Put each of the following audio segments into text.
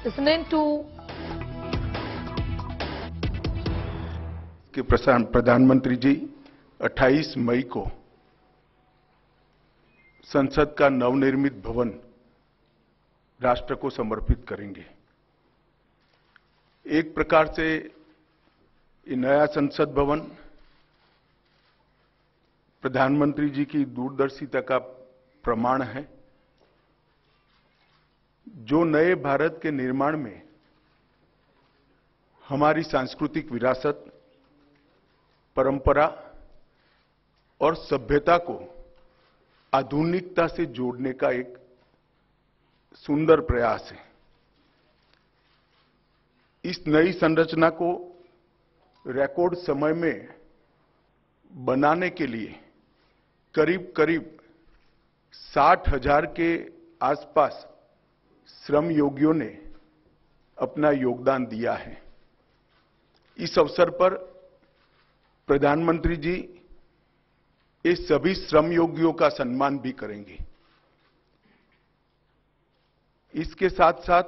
Listen in to कि प्रधानमंत्री जी 28 मई को संसद का नवनिर्मित भवन राष्ट्र को समर्पित करेंगे। एक प्रकार से ये नया संसद भवन प्रधानमंत्री जी की दूरदर्शिता का प्रमाण है, जो नए भारत के निर्माण में हमारी सांस्कृतिक विरासत, परंपरा और सभ्यता को आधुनिकता से जोड़ने का एक सुंदर प्रयास है। इस नई संरचना को रिकॉर्ड समय में बनाने के लिए करीब करीब 60,000 के आसपास श्रम योगियों ने अपना योगदान दिया है। इस अवसर पर प्रधानमंत्री जी इस सभी श्रम योगियों का सम्मान भी करेंगे। इसके साथ साथ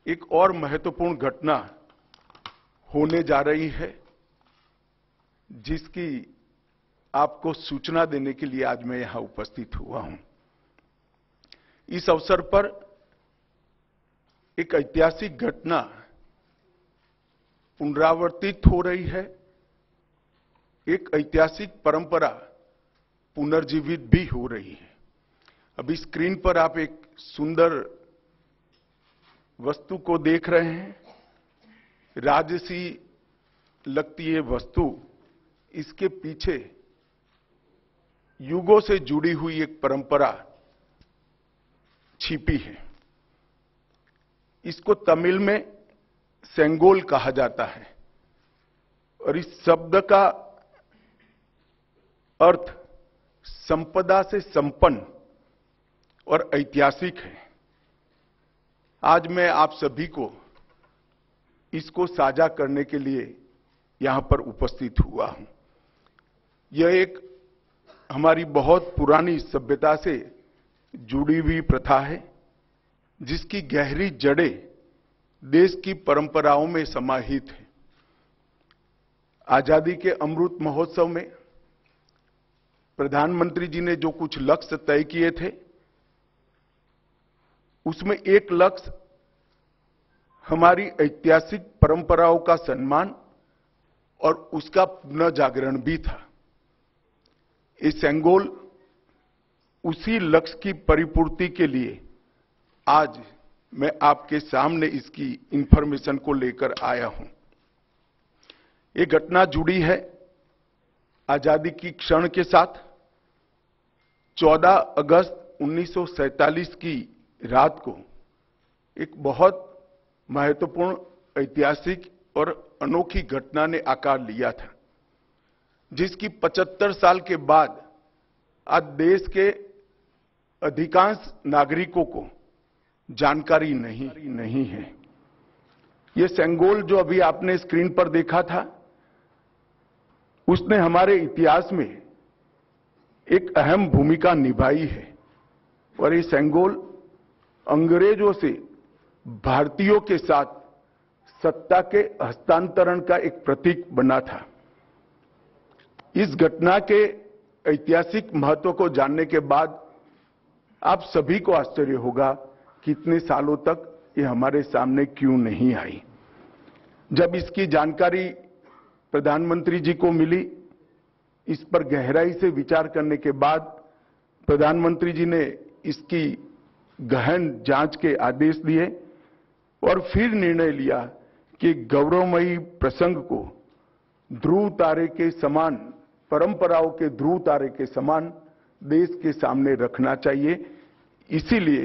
एक और महत्वपूर्ण घटना होने जा रही है, जिसकी आपको सूचना देने के लिए आज मैं यहां उपस्थित हुआ हूं। इस अवसर पर एक ऐतिहासिक घटना पुनरावर्तित हो रही है। एक ऐतिहासिक परंपरा पुनर्जीवित भी हो रही है। अभी स्क्रीन पर आप एक सुंदर वस्तु को देख रहे हैं। राजसी लगती है वस्तु, इसके पीछे युगों से जुड़ी हुई एक परंपरा छिपी है। इसको तमिल में सेंगोल कहा जाता है और इस शब्द का अर्थ संपदा से संपन्न और ऐतिहासिक है। आज मैं आप सभी को इसको साझा करने के लिए यहां पर उपस्थित हुआ हूं। यह एक हमारी बहुत पुरानी सभ्यता से जुड़ी हुई प्रथा है, जिसकी गहरी जड़ें देश की परंपराओं में समाहित है। आजादी के अमृत महोत्सव में प्रधानमंत्री जी ने जो कुछ लक्ष्य तय किए थे, उसमें एक लक्ष्य हमारी ऐतिहासिक परंपराओं का सम्मान और उसका पुनः जागरण भी था। ये सेंगोल उसी लक्ष्य की परिपूर्ति के लिए आज मैं आपके सामने इसकी इंफॉर्मेशन को लेकर आया हूं। ये घटना जुड़ी है आजादी की क्षण के साथ। 14 अगस्त 1947 की रात को एक बहुत महत्वपूर्ण ऐतिहासिक और अनोखी घटना ने आकार लिया था, जिसकी 75 साल के बाद आज देश के अधिकांश नागरिकों को जानकारी नहीं है। यह सेंगोल जो अभी आपने स्क्रीन पर देखा था, उसने हमारे इतिहास में एक अहम भूमिका निभाई है और ये सेंगोल अंग्रेजों से भारतीयों के साथ सत्ता के हस्तांतरण का एक प्रतीक बना था। इस घटना के ऐतिहासिक महत्व को जानने के बाद आप सभी को आश्चर्य होगा कि इतने सालों तक ये हमारे सामने क्यों नहीं आई। जब इसकी जानकारी प्रधानमंत्री जी को मिली, इस पर गहराई से विचार करने के बाद प्रधानमंत्री जी ने इसकी गहन जांच के आदेश दिए और फिर निर्णय लिया कि गौरवमयी प्रसंग को ध्रुव तारे के समान, परंपराओं के ध्रुव तारे के समान देश के सामने रखना चाहिए। इसीलिए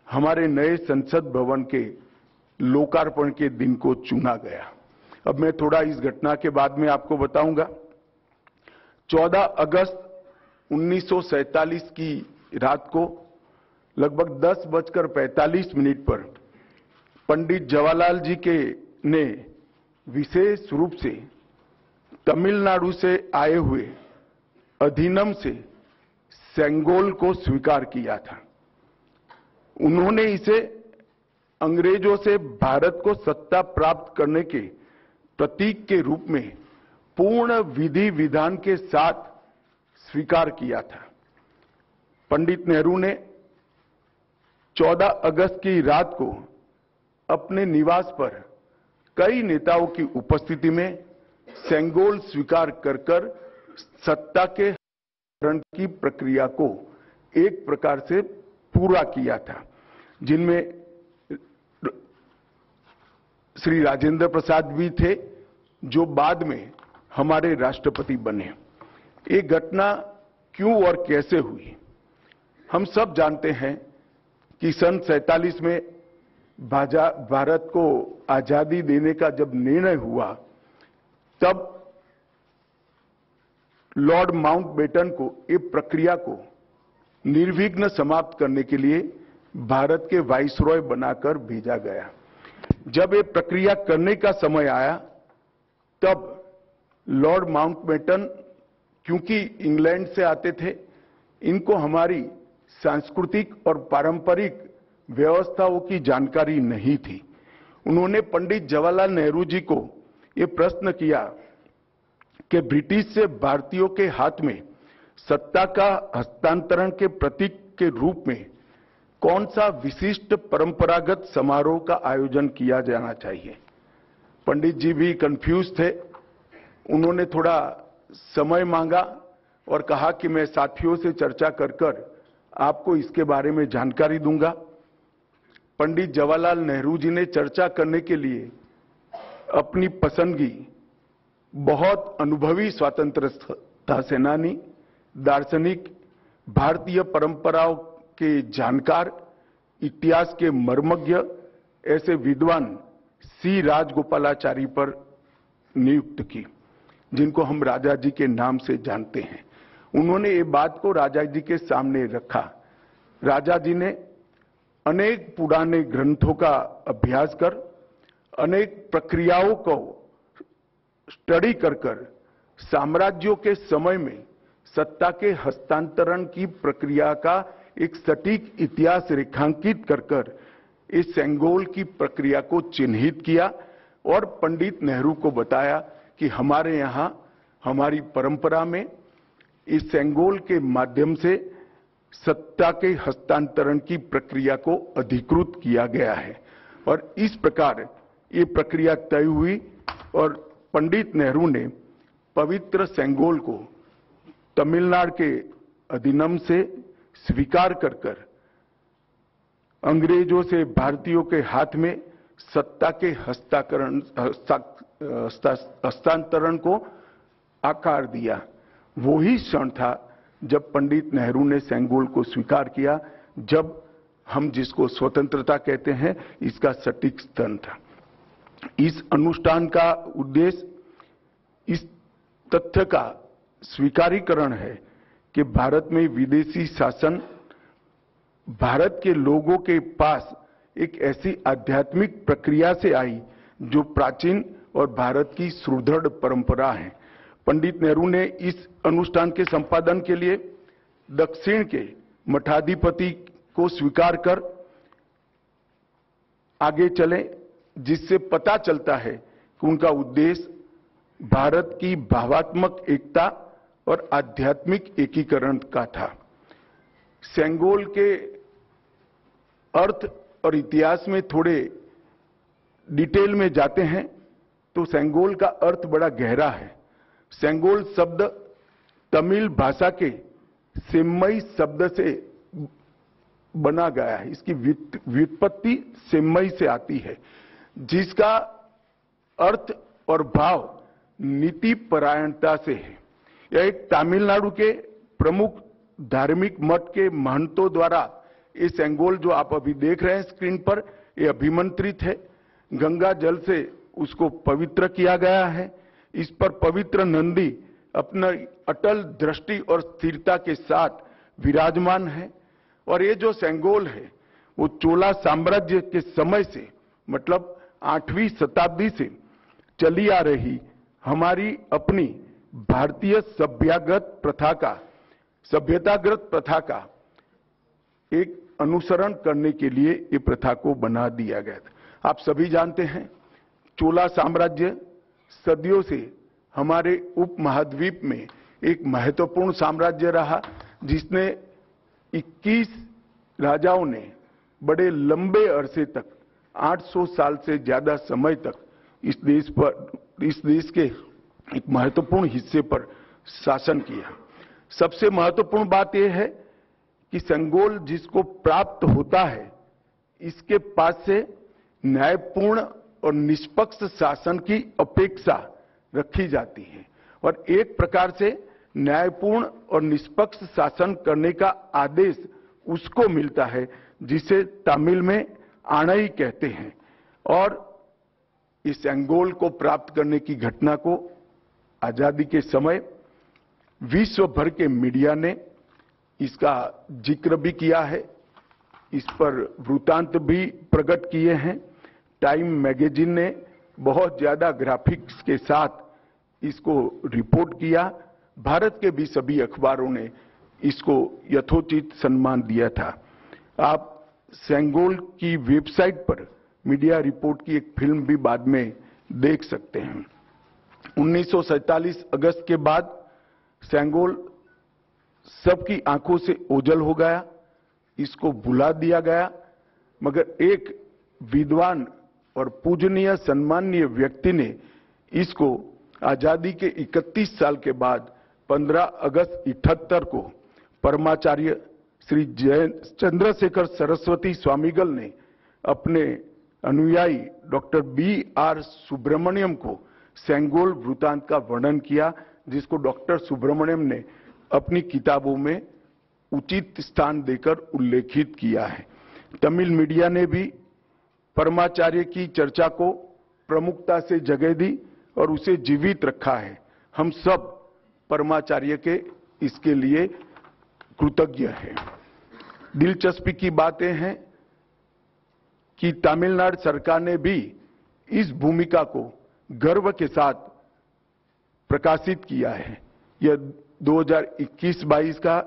हमारे नए संसद भवन के लोकार्पण के दिन को चुना गया। अब मैं थोड़ा इस घटना के बाद में आपको बताऊंगा। 14 अगस्त 1947 की रात को लगभग 10:45 पर पंडित जवाहरलाल जी ने विशेष रूप से तमिलनाडु से आए हुए अधिनम से सेंगोल को स्वीकार किया था। उन्होंने इसे अंग्रेजों से भारत को सत्ता प्राप्त करने के प्रतीक के रूप में पूर्ण विधि विधान के साथ स्वीकार किया था। पंडित नेहरू ने 14 अगस्त की रात को अपने निवास पर कई नेताओं की उपस्थिति में सेंगोल स्वीकार कर सत्ता के हस्तांतरण की प्रक्रिया को एक प्रकार से पूरा किया था, जिनमें श्री राजेंद्र प्रसाद भी थे, जो बाद में हमारे राष्ट्रपति बने। ये घटना क्यों और कैसे हुई, हम सब जानते हैं कि सन 47 में भारत को आजादी देने का जब निर्णय हुआ, तब लॉर्ड माउंटबेटन को ये प्रक्रिया को निर्विघ्न समाप्त करने के लिए भारत के वाइसरॉय बनाकर भेजा गया। जब ये प्रक्रिया करने का समय आया, तब लॉर्ड माउंटबेटन, क्योंकि इंग्लैंड से आते थे, इनको हमारी सांस्कृतिक और पारंपरिक व्यवस्थाओं की जानकारी नहीं थी। उन्होंने पंडित जवाहरलाल नेहरू जी को ये प्रश्न किया कि ब्रिटिश से भारतीयों के हाथ में सत्ता का हस्तांतरण के प्रतीक के रूप में कौन सा विशिष्ट परंपरागत समारोह का आयोजन किया जाना चाहिए। पंडित जी भी कंफ्यूज थे। उन्होंने थोड़ा समय मांगा और कहा कि मैं साथियों से चर्चा कर आपको इसके बारे में जानकारी दूंगा। पंडित जवाहरलाल नेहरू जी ने चर्चा करने के लिए अपनी पसंदगी बहुत अनुभवी स्वतंत्रता सेनानी, दार्शनिक, भारतीय परंपराओं के जानकार, इतिहास के मर्मज्ञ ऐसे विद्वान सी राजगोपालाचारी पर नियुक्त की, जिनको हम राजा जी के नाम से जानते हैं। उन्होंने ये बात को राजा जी के सामने रखा। राजा जी ने अनेक पुराने ग्रंथों का अभ्यास कर, अनेक प्रक्रियाओं को स्टडी कर साम्राज्यों के समय में सत्ता के हस्तांतरण की प्रक्रिया का एक सटीक इतिहास रेखांकित कर इस सेंगोल की प्रक्रिया को चिन्हित किया और पंडित नेहरू को बताया कि हमारे यहां हमारी परंपरा में इस सेंगोल के माध्यम से सत्ता के हस्तांतरण की प्रक्रिया को अधिकृत किया गया है। और इस प्रकार ये प्रक्रिया तय हुई और पंडित नेहरू ने पवित्र सेंगोल को तमिलनाडु के अधिनियम से स्वीकार कर अंग्रेजों से भारतीयों के हाथ में सत्ता के हस्तांतरण को आकार दिया। वो ही क्षण था जब पंडित नेहरू ने सेंगोल को स्वीकार किया, जब हम जिसको स्वतंत्रता कहते हैं, इसका सटीक स्तन था। इस अनुष्ठान का उद्देश्य इस तथ्य का स्वीकारीकरण है कि भारत में विदेशी शासन भारत के लोगों के पास एक ऐसी आध्यात्मिक प्रक्रिया से आई जो प्राचीन और भारत की सुदृढ़ परंपरा है। पंडित नेहरू ने इस अनुष्ठान के संपादन के लिए दक्षिण के मठाधिपति को स्वीकार कर आगे चले, जिससे पता चलता है कि उनका उद्देश्य भारत की भावात्मक एकता और आध्यात्मिक एकीकरण का था। सेंगोल के अर्थ और इतिहास में थोड़े डिटेल में जाते हैं तो सेंगोल का अर्थ बड़ा गहरा है। सेंगोल शब्द तमिल भाषा के सेम्मई शब्द से बना गया है। इसकी व्युत्पत्ति सेम्मई से आती है, जिसका अर्थ और भाव नीति परायणता से है। यह एक तमिलनाडु के प्रमुख धार्मिक मठ के महंतों द्वारा ये सेंगोल जो आप अभी देख रहे हैं स्क्रीन पर, ये अभिमंत्रित है। गंगा जल से उसको पवित्र किया गया है। इस पर पवित्र नंदी अपना अटल दृष्टि और स्थिरता के साथ विराजमान है। और ये जो सेंगोल है वो चोला साम्राज्य के समय से, मतलब 8वीं शताब्दी से चली आ रही हमारी अपनी भारतीय सभ्यतागत प्रथा का एक अनुसरण करने के लिए ये प्रथा को बना दिया गया था। आप सभी जानते हैं, चोला साम्राज्य सदियों से हमारे उपमहाद्वीप में एक महत्वपूर्ण साम्राज्य रहा, जिसने 21 राजाओं ने बड़े लंबे अरसे तक 800 साल से ज्यादा समय तक इस देश के एक महत्वपूर्ण हिस्से पर शासन किया। सबसे महत्वपूर्ण बात यह है कि सेंगोल जिसको प्राप्त होता है, इसके पास से न्यायपूर्ण और निष्पक्ष शासन की अपेक्षा रखी जाती है और एक प्रकार से न्यायपूर्ण और निष्पक्ष शासन करने का आदेश उसको मिलता है, जिसे तमिल में आणई कहते हैं। और इस सेंगोल को प्राप्त करने की घटना को आजादी के समय विश्व भर के मीडिया ने इसका जिक्र भी किया है, इस पर वृत्तांत भी प्रकट किए हैं। टाइम मैगजीन ने बहुत ज्यादा ग्राफिक्स के साथ इसको रिपोर्ट किया। भारत के भी सभी अखबारों ने इसको यथोचित सम्मान दिया था। आप सेंगोल की वेबसाइट पर मीडिया रिपोर्ट की एक फिल्म भी बाद में देख सकते हैं। 1947 अगस्त के बाद सेंगोल सबकी आंखों से ओझल हो गया, इसको भुला दिया गया, मगर एक विद्वान और पूजनीय सम्माननीय व्यक्ति ने इसको आजादी के 31 साल के बाद 15 अगस्त 78 को परमाचार्य श्री चंद्रशेखर सरस्वती स्वामीगल ने अपने अनुयायी डॉक्टर B.R. सुब्रमण्यम को सेंगोल वृत्तांत का वर्णन किया, जिसको डॉक्टर सुब्रमण्यम ने अपनी किताबों में उचित स्थान देकर उल्लेखित किया है। तमिल मीडिया ने भी परमाचार्य की चर्चा को प्रमुखता से जगह दी और उसे जीवित रखा है। हम सब परमाचार्य के इसके लिए कृतज्ञ हैं। दिलचस्पी की बातें हैं कि तमिलनाडु सरकार ने भी इस भूमिका को गर्व के साथ प्रकाशित किया है। यह 2021-22 का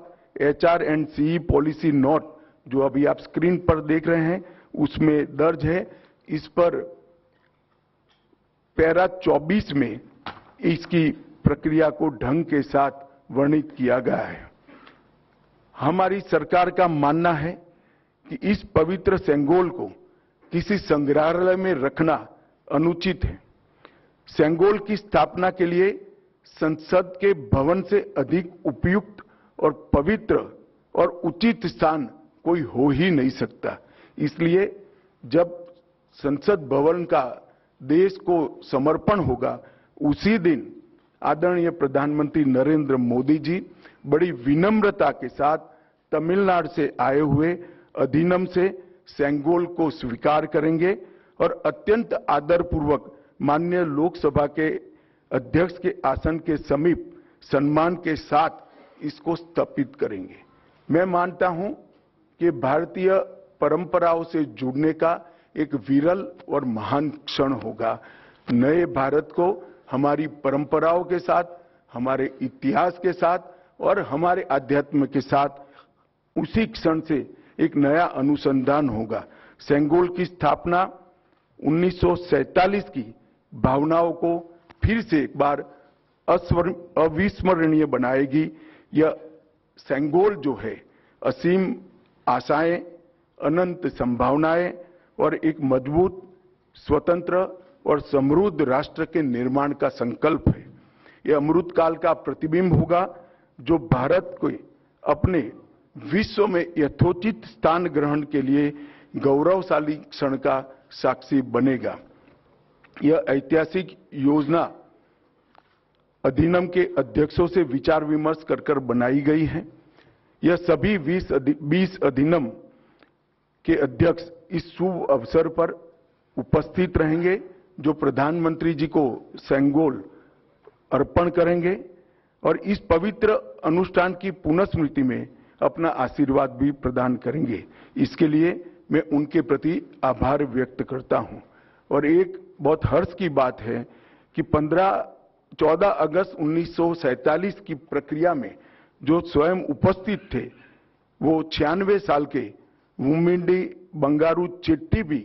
HR&CE पॉलिसी नोट जो अभी आप स्क्रीन पर देख रहे हैं उसमें दर्ज है। इस पर पैरा 24 में इसकी प्रक्रिया को ढंग के साथ वर्णित किया गया है। हमारी सरकार का मानना है कि इस पवित्र सेंगोल को किसी संग्रहालय में रखना अनुचित है। सेंगोल की स्थापना के लिए संसद के भवन से अधिक उपयुक्त और पवित्र और उचित स्थान कोई हो ही नहीं सकता। इसलिए जब संसद भवन का देश को समर्पण होगा, उसी दिन आदरणीय प्रधानमंत्री नरेंद्र मोदी जी बड़ी विनम्रता के साथ तमिलनाडु से आए हुए अधिनियम से सेंगोल को स्वीकार करेंगे और अत्यंत आदरपूर्वक माननीय लोकसभा के अध्यक्ष के आसन के समीप सम्मान के साथ इसको स्थापित करेंगे। मैं मानता हूं कि भारतीय परंपराओं से जुड़ने का एक विरल और महान क्षण होगा। नए भारत को हमारी परंपराओं के साथ, हमारे इतिहास के साथ और हमारे अध्यात्म के साथ उसी क्षण से एक नया अनुसंधान होगा। सेंगोल की स्थापना 1947 की भावनाओं को फिर से एक बार अविस्मरणीय बनाएगी। यह सेंगोल जो है असीम आशाएं, अनंत संभावनाएं और एक मजबूत, स्वतंत्र और समृद्ध राष्ट्र के निर्माण का संकल्प है। यह अमृतकाल का प्रतिबिंब होगा जो भारत को अपने विश्व में यथोचित स्थान ग्रहण के लिए गौरवशाली क्षण का साक्षी बनेगा। यह ऐतिहासिक योजना अधिनियम के अध्यक्षों से विचार विमर्श कर बनाई गई है। यह सभी 20 अधिनियम के अध्यक्ष इस शुभ अवसर पर उपस्थित रहेंगे, जो प्रधानमंत्री जी को सेंगोल अर्पण करेंगे और इस पवित्र अनुष्ठान की पुनःस्मृति में अपना आशीर्वाद भी प्रदान करेंगे। इसके लिए मैं उनके प्रति आभार व्यक्त करता हूं। और एक बहुत हर्ष की बात है कि 14 अगस्त 1947 की प्रक्रिया में जो स्वयं उपस्थित थे वो 96 साल के वुमिंडी बंगारू चेट्टी भी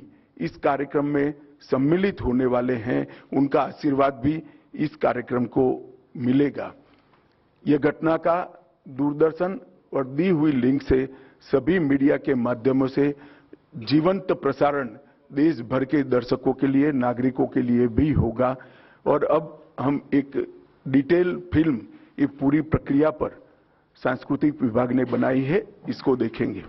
इस कार्यक्रम में सम्मिलित होने वाले हैं। उनका आशीर्वाद भी इस कार्यक्रम को मिलेगा। यह घटना का दूरदर्शन और दी हुई लिंक से सभी मीडिया के माध्यमों से जीवंत प्रसारण देश भर के दर्शकों के लिए, नागरिकों के लिए भी होगा। और अब हम एक डिटेल फिल्म ये पूरी प्रक्रिया पर सांस्कृतिक विभाग ने बनाई है, इसको देखेंगे।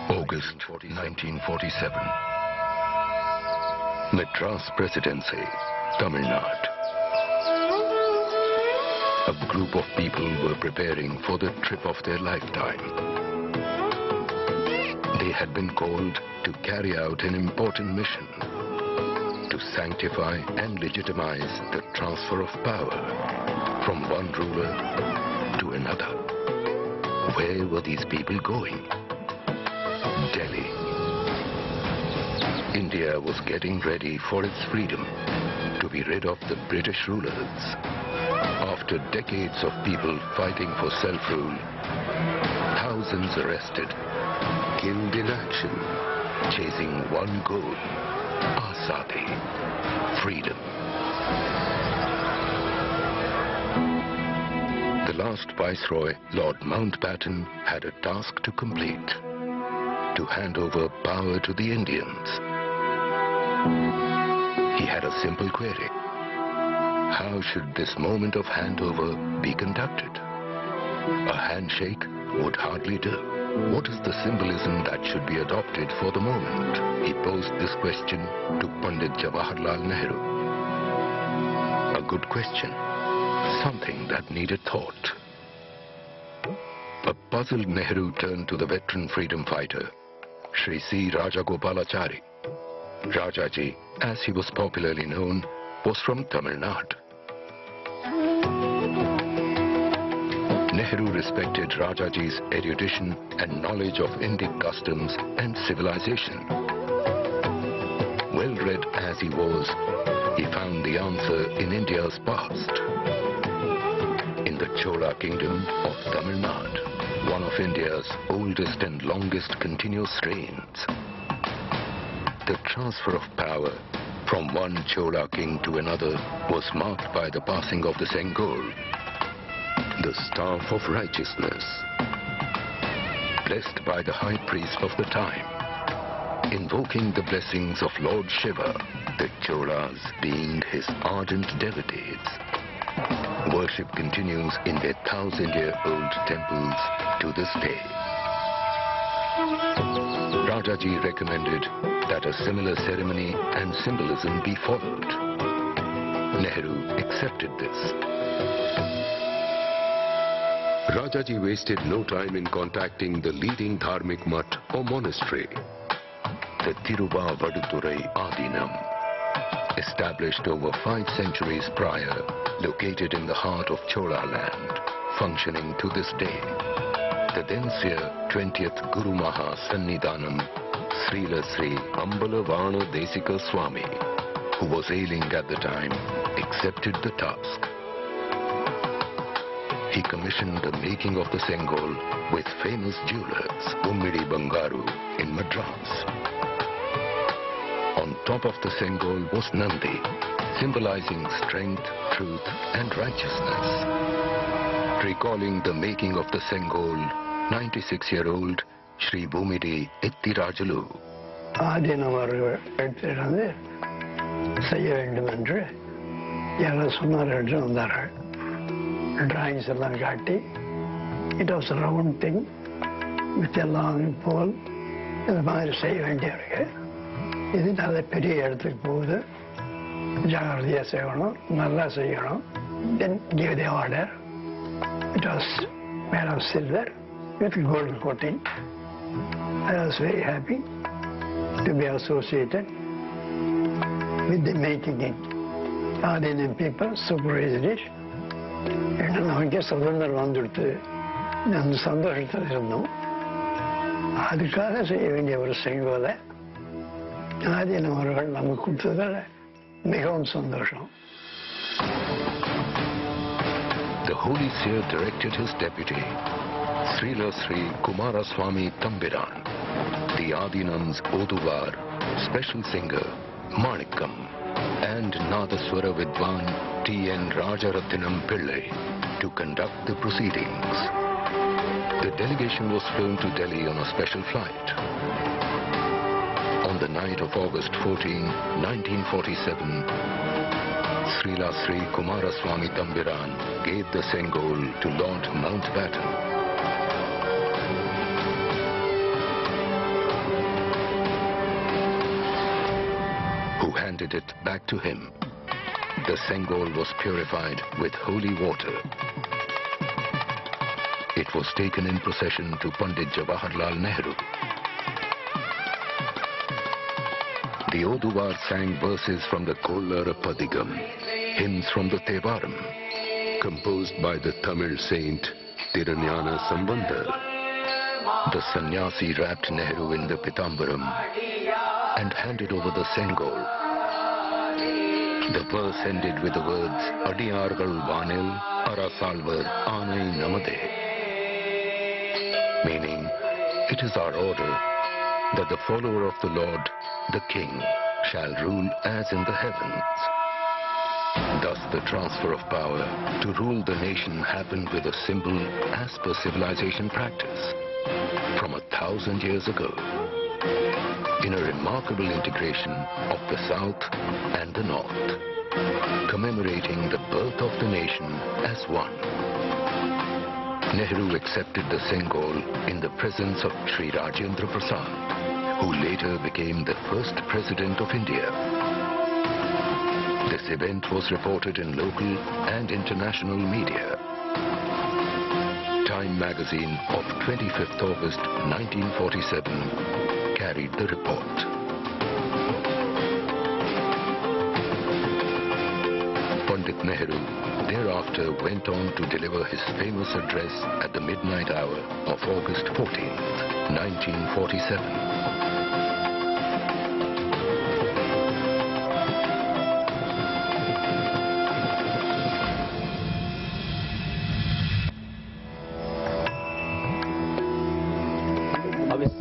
August 1947. Madras Presidency, Tamil Nadu. A group of people were preparing for the trip of their lifetime. They had been called to carry out an important mission, to sanctify and legitimize the transfer of power from one ruler to another. Where were these people going? Delhi. India was getting ready for its freedom, to be rid of the British rulers. After decades of people fighting for self-rule, thousands arrested, killed in action, chasing one goal, Azadi, freedom. The last Viceroy, Lord Mountbatten, had a task to complete: to hand over power to the Indians. He had a simple query: how should this moment of handover be conducted? A handshake would hardly do. What is the symbolism that should be adopted for the moment? He posed this question to Pandit Jawaharlal Nehru. A good question, something that needed thought. A puzzled Nehru turned to the veteran freedom fighter, Shri C. Rajagopalachari. Rajaji, as he was popularly known, was from Tamil Nadu. Nehru respected Rajaji's erudition and knowledge of Indic customs and civilization. Well-read as he was, he found the answer in India's past. In the Chola kingdom of Tamil Nadu, one of India's oldest and longest continuous reigns. The transfer of power from one Chola king to another was marked by the passing of the Sengol, the staff of righteousness, blessed by the high priest of the time, invoking the blessings of Lord Shiva, the Cholas being his ardent devotees. Worship continues in their 1,000-year-old temples to this day. Rajaji recommended that a similar ceremony and symbolism be followed. Nehru accepted this. Rajaji wasted no time in contacting the leading Dharmic mutt or monastery, The Thiruvadurai Adinam, established over 5 centuries prior, located in the heart of Chola land, functioning to this day. The then seer 20th Guru Maha Sannidhanam, Srila Sri Ambalavana Desika Swami, who was ailing at the time, accepted the task. He commissioned the making of the Sengol with famous jewelers, Ummidi Bangaru in Madras. On top of the Sengol was Nandi, symbolizing strength, truth and righteousness. Recalling the making of the Sengol, 96-year-old Shri Bhumidi Ettirajalu. ஆதீனவர்கள் எடுத்துட்டு செய்ய வேண்டும் என்று யாரோ சொன்னார்கள் என்று வந்தார்கள். Drawings எல்லாம் காட்டி, it was round thing with எல்லாம் போல் இந்த மாதிரி செய்ய வேண்டியிருக்கு. இது நல்ல பெரிய இடத்துக்கு போகுது, ஜாகிரதையாக செய்யணும், நல்லா செய்யணும். Then give the order. It was made of silver with golden coating. I was very happy to be associated with the making it. Indian people supervised it. And நமக்கே சுதந்திரம் வந்துடுத்து, அந்த சந்தோஷத்தில் இருந்தோம். அதுக்காக செய்ய வேண்டிய ஒரு செங்கோலை ஜனாதிபதி அவர்கள் நமக்கு கொடுத்ததில் மிகவும் சந்தோஷம். The Holy Seer directed his deputy, Srila Sri Kumaraswamy Thambiran, the Adinam's Oduvar, special singer Manikam, and Nadaswara Vidwan T.N. Rajarathinam Pillai to conduct the proceedings. The delegation was flown to Delhi on a special flight. On the night of August 14, 1947, Srila Sri Kumaraswamy Thambiran gave the Sengol to Lord Mountbatten. Who handed it back to him. The Sengol was purified with holy water. It was taken in procession to Pandit Jawaharlal Nehru. The Oduvar sang verses from the Kollara Padigam, hymns from the Tevaram, composed by the Tamil saint Tirunjana Sambandar. The sannyasi wrapped Nehru in the Pitambaram and handed over the Sengol. The verse ended with the words, Adiyargal Vanil, Arasalvar, Anai Namade. Meaning, it is our order that the follower of the Lord, the King, shall rule as in the heavens. Thus the transfer of power to rule the nation happened with a symbol as per civilization practice from 1,000 years ago, in a remarkable integration of the South and the North, commemorating the birth of the nation as one. Nehru accepted the Sengol in the presence of Sri Rajendra Prasad, who later became the first president of India. This event was reported in local and international media. Time magazine of 25th August 1947 carried the report. Pandit Nehru thereafter went on to deliver his famous address at the midnight hour of August 14th, 1947.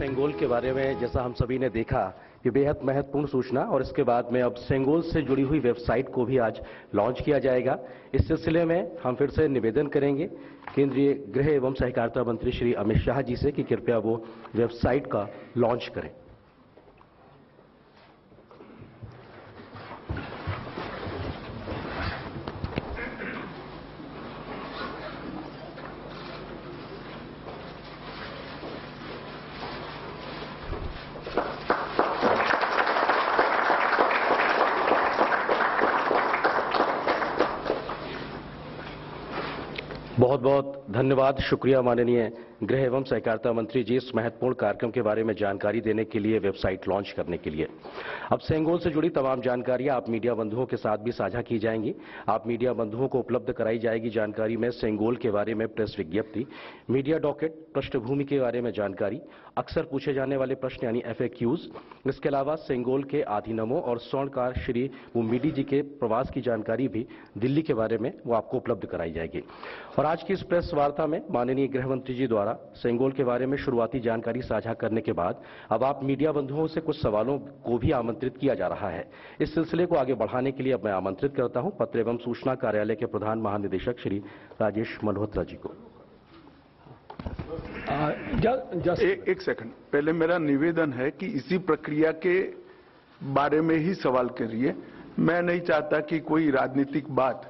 Sengol के बारे में जैसा हम सभी ने देखा, ये बेहद महत्वपूर्ण सूचना, और इसके बाद में अब सेंगोल से जुड़ी हुई वेबसाइट को भी आज लॉन्च किया जाएगा। इस सिलसिले में हम फिर से निवेदन करेंगे केंद्रीय गृह एवं सहकारिता मंत्री श्री अमित शाह जी से कि कृपया वो वेबसाइट का लॉन्च करें। बहुत बहुत धन्यवाद, शुक्रिया माननीय गृह एवं सहकारिता मंत्री जी, इस महत्वपूर्ण कार्यक्रम के बारे में जानकारी देने के लिए, वेबसाइट लॉन्च करने के लिए। अब सेंगोल से जुड़ी तमाम जानकारियां आप मीडिया बंधुओं के साथ भी साझा की जाएंगी। आप मीडिया बंधुओं को उपलब्ध कराई जाएगी जानकारी में सेंगोल के बारे में प्रेस विज्ञप्ति, मीडिया डॉकेट, पृष्ठभूमि के बारे में जानकारी, अक्सर पूछे जाने वाले प्रश्न यानी FAQs। इसके अलावा सेंगोल के आधीनमों और स्वर्णकार श्री मुम्मीडी जी के प्रवास की जानकारी भी दिल्ली के बारे में वो आपको उपलब्ध कराई जाएगी। और आज की इस प्रेस वार्ता में माननीय गृह मंत्री जी द्वारा सेंगोल के बारे में शुरुआती जानकारी साझा करने के बाद अब आप मीडिया बंधुओं से कुछ सवालों को भी आमंत्रित किया जा रहा है। इस सिलसिले को आगे बढ़ाने के लिए अब मैं आमंत्रित करता हूं पत्र एवं सूचना कार्यालय के प्रधान महानिदेशक श्री राजेश मल्होत्रा जी को। एक सेकंड, पहले मेरा निवेदन है कि इसी प्रक्रिया के बारे में ही सवाल करिए। मैं नहीं चाहता कि कोई राजनीतिक बात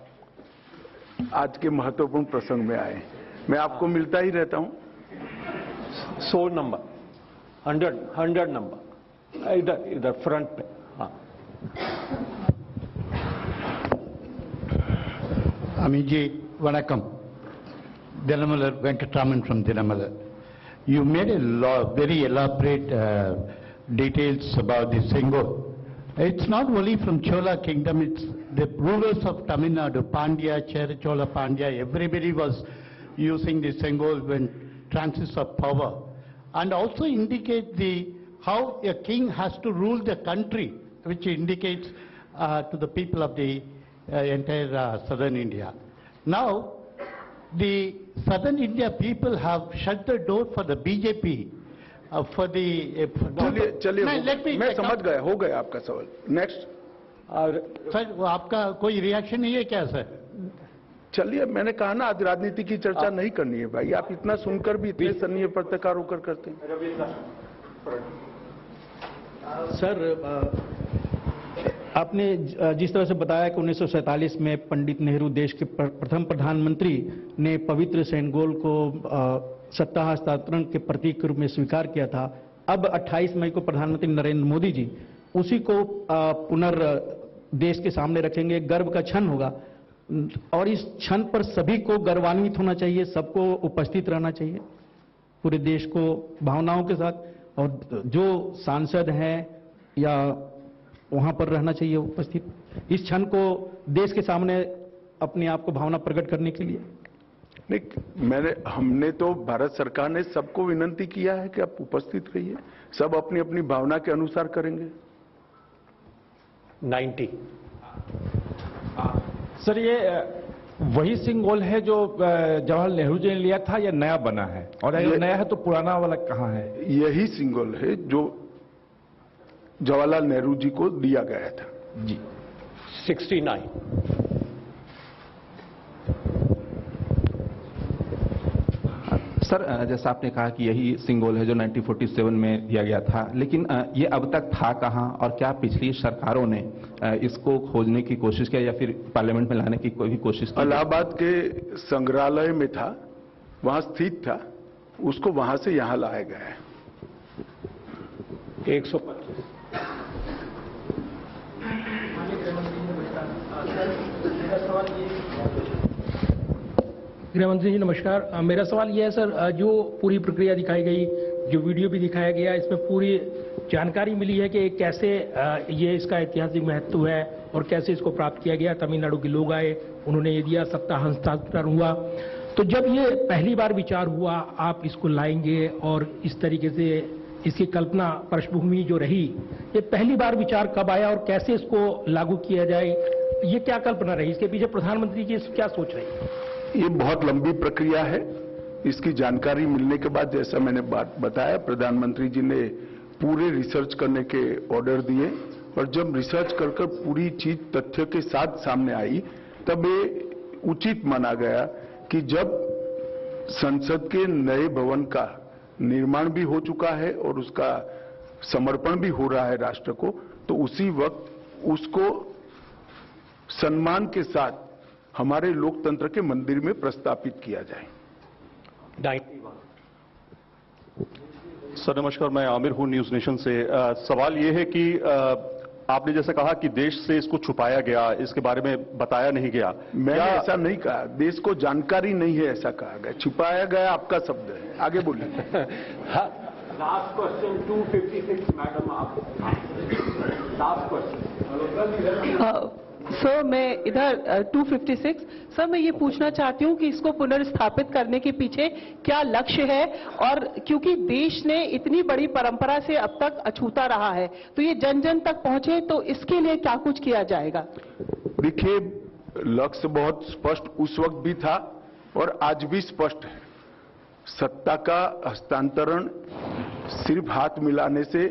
आज के महत्वपूर्ण प्रसंग में आए। मैं आपको मिलता ही रहता हूं। 100 नंबर, 100 नंबर, इधर फ्रंट पे। हाँ, अमित जी वणक्कम, Dinamalar Venkatraman from Dinamalar. You made a very elaborate details about the Sengol. It's not only from Chola kingdom, it's the rulers of Tamil Nadu, Pandya, Chera Chola Pandya, everybody was using the Sengol when transits of power. And also indicate the how a king has to rule the country, which indicates to the people of the entire southern India. Now, the southern India people have shut the door for the BJP for the. चलिए मैं समझ गया, हो गया आपका सवाल. Next. Sir, वो आपका कोई रिएक्शन नहीं है क्या सर? चलिए, मैंने कहा ना आज राजनीति की चर्चा नहीं करनी है भाई. आप इतना सुनकर भी इतने सन्नीय पत्रकार होकर करते हैं. सर, आपने जिस तरह से बताया कि 1947 में पंडित नेहरू देश के प्रथम प्रधानमंत्री ने पवित्र सेंगोल को सत्ता हस्तांतरण के प्रतीक के रूप में स्वीकार किया था, अब 28 मई को प्रधानमंत्री नरेंद्र मोदी जी उसी को देश के सामने रखेंगे. गर्व का क्षण होगा और इस क्षण पर सभी को गर्वान्वित होना चाहिए, सबको उपस्थित रहना चाहिए, पूरे देश को भावनाओं के साथ, और जो सांसद हैं या वहां पर रहना चाहिए उपस्थित, इस क्षण को देश के सामने अपने आप को भावना प्रकट करने के लिए. नहीं, हमने तो भारत सरकार ने सबको विनंती किया है कि आप उपस्थित रहिए, सब अपनी अपनी भावना के अनुसार करेंगे. 90. सर, ये वही सिंगोल है जो जवाहरलाल नेहरू जी ने लिया था या नया बना है? और अगर नया है तो पुराना वाला कहाँ है? यही सिंगोल है जो जवाहरलाल नेहरू जी को दिया गया था. जी. 69. सर, जैसा आपने कहा कि यही सिंगोल है जो 1947 में दिया गया था, लेकिन ये अब तक था कहाँ और क्या पिछली सरकारों ने इसको खोजने की कोशिश किया या फिर पार्लियामेंट में लाने की कोई भी कोशिश की? इलाहाबाद के संग्रहालय में था, वहां स्थित था, उसको वहां से यहां लाया गया है. 125. गृहमंत्री जी नमस्कार. मेरा सवाल यह है सर, जो पूरी प्रक्रिया दिखाई गई, जो वीडियो भी दिखाया गया, इसमें पूरी जानकारी मिली है कि कैसे ये इसका ऐतिहासिक महत्व है और कैसे इसको प्राप्त किया गया. तमिलनाडु के लोग आए, उन्होंने ये दिया, सत्ता हस्तांतरण हुआ. तो जब ये पहली बार विचार हुआ आप इसको लाएंगे और इस तरीके से इसकी कल्पना पृष्ठभूमि जो रही, ये पहली बार विचार कब आया और कैसे इसको लागू किया जाए, ये क्या कल्पना रही, इसके पीछे प्रधानमंत्री जी क्या सोच रहे हैं? ये बहुत लंबी प्रक्रिया है. इसकी जानकारी मिलने के बाद, जैसा मैंने बात बताया, प्रधानमंत्री जी ने पूरे रिसर्च करने के ऑर्डर दिए और जब रिसर्च कर पूरी चीज तथ्य के साथ सामने आई, तब ये उचित माना गया कि जब संसद के नए भवन का निर्माण भी हो चुका है और उसका समर्पण भी हो रहा है राष्ट्र को, तो उसी वक्त उसको सम्मान के साथ हमारे लोकतंत्र के मंदिर में प्रस्तापित किया जाए. सर नमस्कार, मैं आमिर हूं न्यूज नेशन से. सवाल ये है कि आपने जैसे कहा कि देश से इसको छुपाया गया, इसके बारे में बताया नहीं गया. मैंने ऐसा नहीं कहा, देश को जानकारी नहीं है ऐसा कहा गया. छुपाया गया आपका शब्द है. आगे बोलिए. लास्ट क्वेश्चन 256 मैडम, आप लास्ट क्वेश्चन. सर मैं इधर 256 सर मैं ये पूछना चाहती हूँ कि इसको पुनर्स्थापित करने के पीछे क्या लक्ष्य है, और क्योंकि देश ने इतनी बड़ी परंपरा से अब तक अछूता रहा है, तो ये जन जन तक पहुंचे, तो इसके लिए क्या कुछ किया जाएगा? देखिए, लक्ष्य बहुत स्पष्ट उस वक्त भी था और आज भी स्पष्ट है. सत्ता का हस्तांतरण सिर्फ हाथ मिलाने से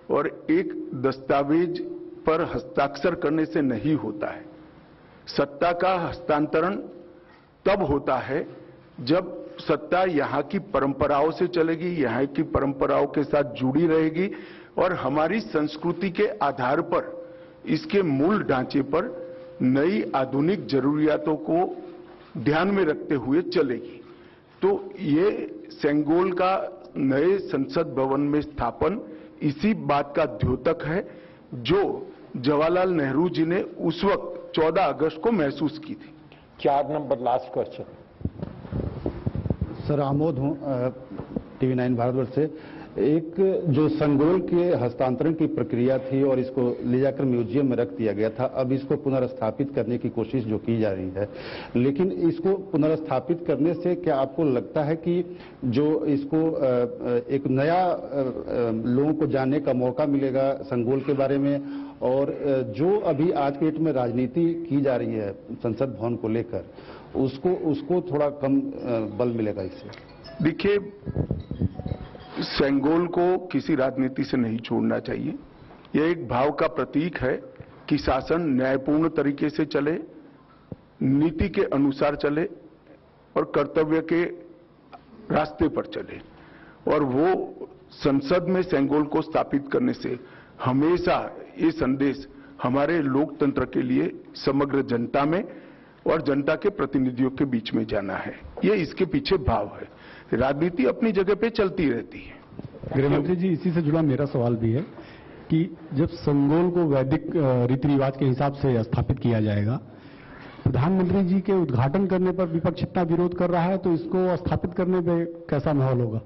और एक दस्तावेज पर हस्ताक्षर करने से नहीं होता है. सत्ता का हस्तांतरण तब होता है जब सत्ता यहां की परंपराओं से चलेगी, यहां की परंपराओं के साथ जुड़ी रहेगी और हमारी संस्कृति के आधार पर, इसके मूल ढांचे पर नई आधुनिक जरूरियातों को ध्यान में रखते हुए चलेगी. तो ये सेंगोल का नए संसद भवन में स्थापन इसी बात का द्योतक है जो जवाहरलाल नेहरू जी ने उस वक्त 14 अगस्त को महसूस की थी. 4 number last question. Sir Amod हूं TV9 भारतवर्ष से. एक जो संगोल के हस्तांतरण की प्रक्रिया थी और इसको ले जाकर म्यूजियम में रख दिया गया था, अब इसको पुनर्स्थापित करने की कोशिश जो की जा रही है, लेकिन इसको पुनर्स्थापित करने से क्या आपको लगता है कि जो इसको एक नया लोगों को जानने का मौका मिलेगा संगोल के बारे में, और जो अभी आज के डेट में राजनीति की जा रही है संसद भवन को लेकर, उसको थोड़ा कम बल मिलेगा इससे? देखिए, सेंगोल को किसी राजनीति से नहीं छोड़ना चाहिए। यह एक भाव का प्रतीक है कि शासन न्यायपूर्ण तरीके से चले, नीति के अनुसार चले और कर्तव्य के रास्ते पर चले। और वो संसद में सेंगोल को स्थापित करने से हमेशा ये संदेश हमारे लोकतंत्र के लिए समग्र जनता में और जनता के प्रतिनिधियों के बीच में जाना है। ये इसके पीछे भाव है। राजनीति अपनी जगह पे चलती रहती है। गृहमंत्री जी, इसी से जुड़ा मेरा सवाल भी है कि जब संगोल को वैदिक रीति रिवाज के हिसाब से स्थापित किया जाएगा, प्रधानमंत्री जी के उद्घाटन करने पर विपक्ष इतना विरोध कर रहा है, तो इसको स्थापित करने पे कैसा माहौल होगा?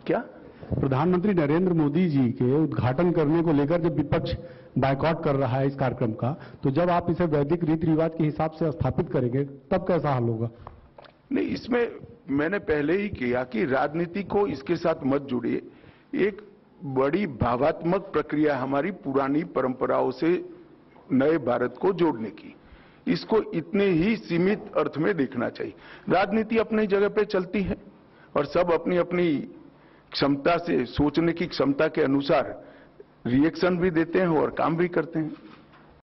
क्या? प्रधानमंत्री नरेंद्र मोदी जी के उद्घाटन करने को लेकर जब विपक्ष बायकॉट कर रहा है इस कार्यक्रम का, तो जब आप इसे वैदिक रीति रिवाज के हिसाब से स्थापित करेंगे तब कैसा हाल होगा? नहीं, इसमें मैंने पहले ही किया कि राजनीति को इसके साथ मत जुड़िए। एक बड़ी भावात्मक प्रक्रिया हमारी पुरानी परंपराओं से नए भारत को जोड़ने की, इसको इतने ही सीमित अर्थ में देखना चाहिए। राजनीति अपनी जगह पे चलती है और सब अपनी अपनी क्षमता से, सोचने की क्षमता के अनुसार रिएक्शन भी देते हैं और काम भी करते हैं।